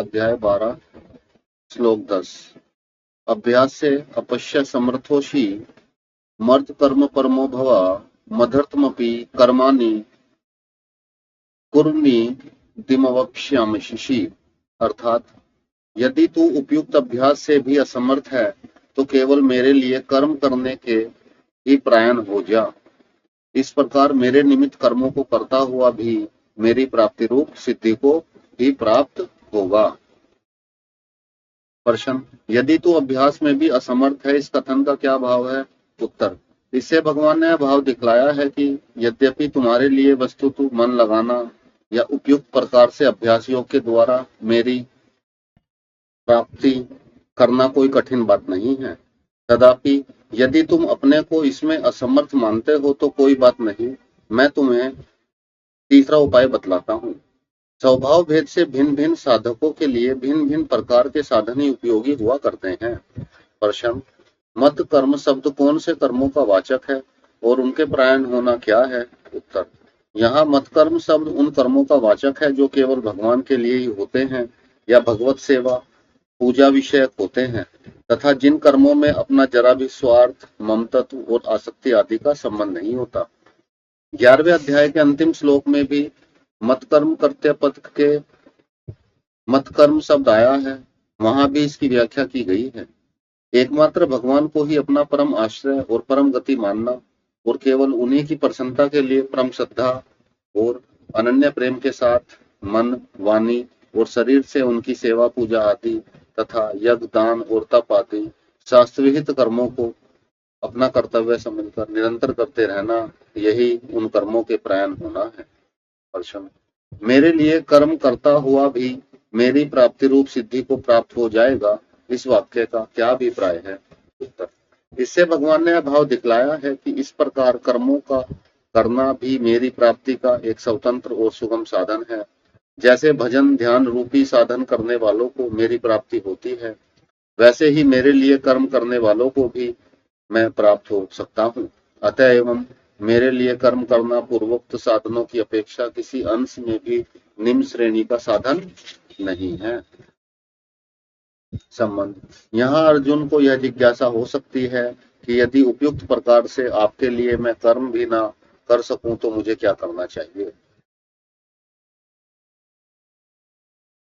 अध्याय 12 श्लोक 10। अभ्यास से अपश्य समर्थोषि मर्त कर्म परमो भव मदर्थमपि कर्माणि कुर्वन्निधिमवक्ष्यामि। अर्थात यदि तू उपयुक्त अभ्यास से भी असमर्थ है तो केवल मेरे लिए कर्म करने के ही प्रयाण हो जा। इस प्रकार मेरे निमित्त कर्मों को करता हुआ भी मेरी प्राप्ति रूप सिद्धि को ही प्राप्त होगा। प्रश्न, यदि तू अभ्यास में भी असमर्थ है, इस कथन का क्या भाव है? उत्तर, इससे भगवान ने यह भाव दिखलाया है कि यद्यपि तुम्हारे लिए वस्तुतः मन लगाना या उपयुक्त प्रकार से अभ्यासियों के द्वारा मेरी प्राप्ति करना कोई कठिन बात नहीं है, तथापि यदि तुम अपने को इसमें असमर्थ मानते हो तो कोई बात नहीं। मैं तुम्हें तीसरा उपाय बतलाता हूँ। स्वभाव भेद से भिन्न भिन्न साधकों के लिए भिन्न भिन्न प्रकार के साधन ही उपयोगी हुआ करते हैं। प्रश्न, मत कर्म शब्द कौन से कर्मों का वाचक है और उनके प्रयाण होना क्या है? उत्तर, यहाँ मत कर्म शब्द उन कर्मों का वाचक है जो केवल भगवान के लिए ही होते हैं या भगवत सेवा पूजा विषयक होते हैं तथा जिन कर्मों में अपना जरा भी स्वार्थ, ममत्व और आसक्ति आदि का संबंध नहीं होता। 11वें अध्याय के अंतिम श्लोक में भी मतकर्म कर्तव्य पद के मतकर्म शब्द आया है, वहां भी इसकी व्याख्या की गई है। एकमात्र भगवान को ही अपना परम आश्रय और परम गति मानना और केवल उन्हीं की प्रसन्नता के लिए परम श्रद्धा और अनन्य प्रेम के साथ मन, वाणी और शरीर से उनकी सेवा पूजा आदि तथा यज्ञ, दान और तप आदि शास्त्रविहित कर्मों को अपना कर्तव्य समझकर निरंतर करते रहना, यही उन कर्मों के प्रयाण होना है। प्रश्न, मेरे लिए कर्म करता हुआ भी मेरी प्राप्ति रूप सिद्धि को प्राप्त हो जाएगा, इस वाक्य का क्या अभिप्राय है? उत्तर, इससे भगवान ने यह भाव दिखलाया है कि इस प्रकार कर्मों का करना भी मेरी प्राप्ति का एक स्वतंत्र और सुगम साधन है। जैसे भजन ध्यान रूपी साधन करने वालों को मेरी प्राप्ति होती है, वैसे ही मेरे लिए कर्म करने वालों को भी मैं प्राप्त हो सकता हूँ। अतएव मेरे लिए कर्म करना पूर्वोक्त साधनों की अपेक्षा किसी अंश में भी निम्न श्रेणी का साधन नहीं है। संबंध, यहाँ अर्जुन को यह जिज्ञासा हो सकती है कि यदि उपयुक्त प्रकार से आपके लिए मैं कर्म भी ना कर सकूं तो मुझे क्या करना चाहिए।